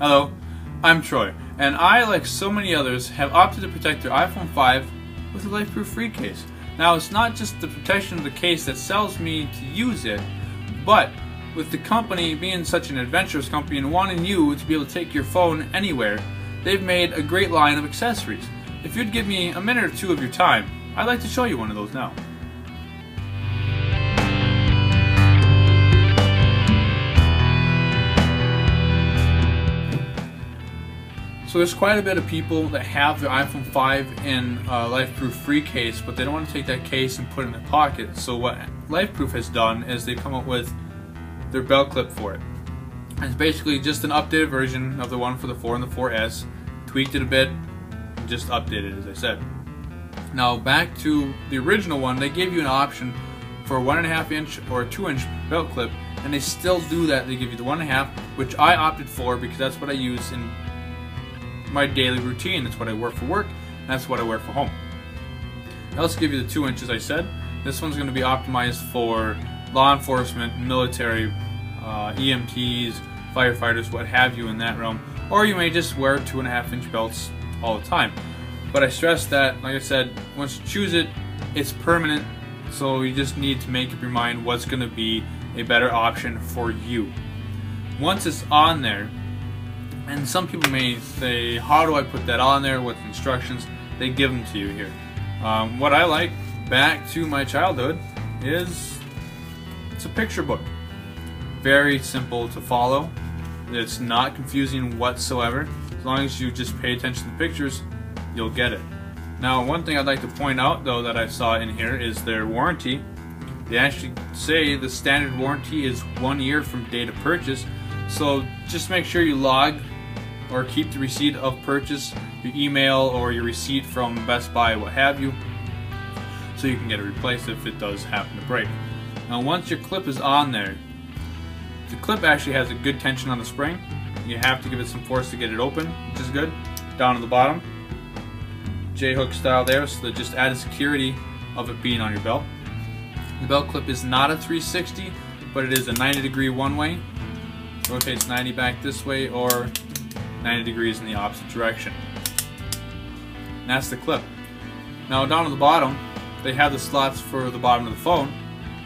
Hello, I'm Troy, and I, like so many others, have opted to protect their iPhone 5 with a LifeProof Free case. Now, it's not just the protection of the case that sells me to use it, but with the company being such an adventurous company and wanting you to be able to take your phone anywhere, they've made a great line of accessories. If you'd give me a minute or two of your time, I'd like to show you one of those now. So there's quite a bit of people that have their iPhone 5 in a LifeProof Free case, but they don't want to take that case and put it in their pocket. So what LifeProof has done is they've come up with their belt clip for it. And it's basically just an updated version of the one for the 4 and the 4S, tweaked it a bit, and just updated it, as I said. Now back to the original one, they gave you an option for a 1.5 inch or a 2 inch belt clip, and they still do that. They give you the 1.5, which I opted for because that's what I use in my daily routine. That's what I wear for work, and that's what I wear for home. They also give you the 2 inches, I said. This one's going to be optimized for law enforcement, military, EMTs, firefighters, what have you in that realm. Or you may just wear 2.5 inch belts all the time. But I stress that, like I said, once you choose it, it's permanent, so you just need to make up your mind what's going to be a better option for you. Once it's on there, and some people may say, how do I put that on there with instructions? They give them to you here. What I like, back to my childhood, is it's a picture book. Very simple to follow. It's not confusing whatsoever. As long as you just pay attention to the pictures, you'll get it. Now, one thing I'd like to point out though that I saw in here is their warranty. They actually say the standard warranty is 1 year from date of purchase. So just make sure you log or keep the receipt of purchase, your email or your receipt from Best Buy, what have you, so you can get it replaced if it does happen to break. Now once your clip is on there, the clip actually has a good tension on the spring. You have to give it some force to get it open, which is good. Down to the bottom, J-hook style there, so that just added security of it being on your belt. The belt clip is not a 360, but it is a 90-degree one-way. Rotates 90 back this way or 90 degrees in the opposite direction. And that's the clip. Now down at the bottom, they have the slots for the bottom of the phone.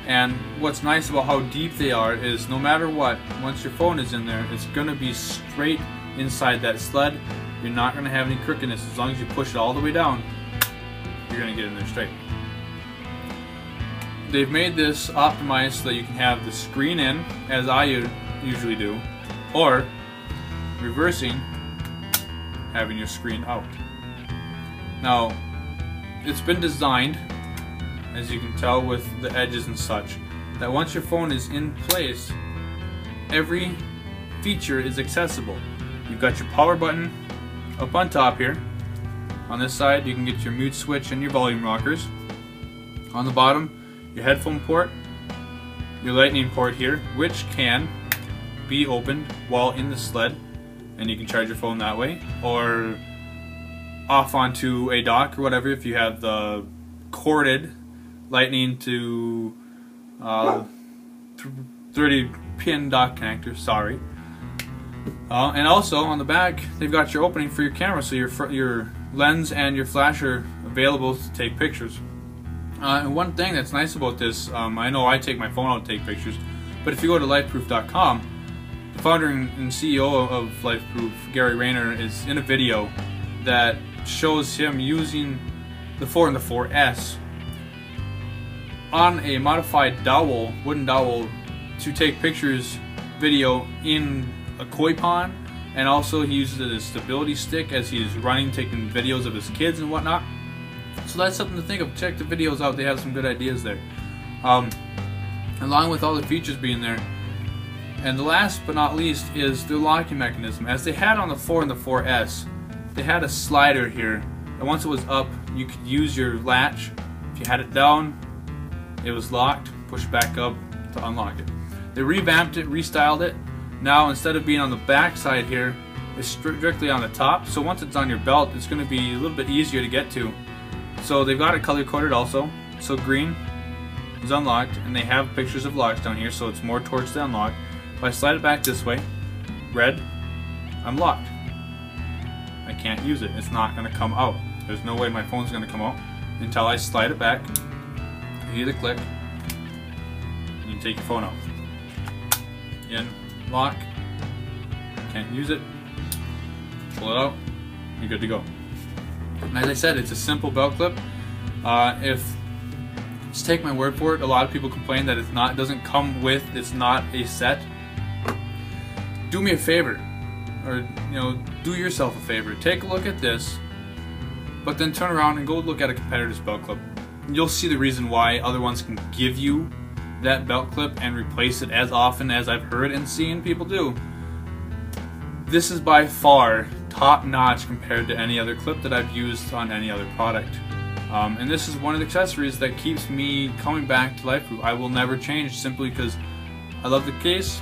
And what's nice about how deep they are is no matter what, once your phone is in there, it's going to be straight inside that sled. You're not going to have any crookedness. As long as you push it all the way down, you're going to get in there straight. They've made this optimized so that you can have the screen in, as I usually do, or reversing, having your screen out. Now, it's been designed, as you can tell with the edges and such, that once your phone is in place, every feature is accessible. You've got your power button up on top here. On this side, you can get your mute switch and your volume rockers. On the bottom, your headphone port, your lightning port here, which can be opened while in the sled, and you can charge your phone that way, or off onto a dock or whatever if you have the corded lightning to 30-pin dock connector, sorry. And also on the back, they've got your opening for your camera, so your lens and your flash are available to take pictures. And one thing that's nice about this, I know I take my phone out to take pictures, but if you go to LifeProof.com, the founder and CEO of LifeProof, Gary Rayner, is in a video that shows him using the 4 and the 4S on a modified dowel, wooden dowel, to take pictures, video in a koi pond, and also he uses it as a stability stick as he's running, taking videos of his kids and whatnot. So that's something to think of. Check the videos out, they have some good ideas there. Along with all the features being there. And the last but not least is the locking mechanism. As they had on the 4 and the 4S, they had a slider here, and once it was up, you could use your latch. If you had it down, it was locked, push it back up to unlock it. They revamped it, restyled it. Now instead of being on the back side here, it's strictly on the top, so once it's on your belt, it's going to be a little bit easier to get to. So they've got it color coded also, so green is unlocked, and they have pictures of locks down here, so it's more towards the unlock. If I slide it back this way, red I'm locked. I can't use it. It's not going to come out. There's no way my phone's going to come out until I slide it back. You hit a click, and you take your phone out. In, lock, can't use it, pull it out, you're good to go. And as I said, it's a simple belt clip. Just take my word for it, a lot of people complain that it doesn't come with, it's not a set. Do me a favor, or do yourself a favor. Take a look at this, but then turn around and go look at a competitor's belt clip. You'll see the reason why other ones can give you that belt clip and replace it as often as I've heard and seen people do. This is by far top notch compared to any other clip that I've used on any other product. And this is one of the accessories that keeps me coming back to LifeProof. I will never change simply because I love the case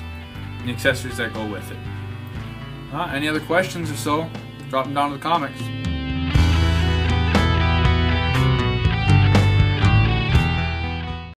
and the accessories that go with it. Any other questions or so, drop them down in the comments.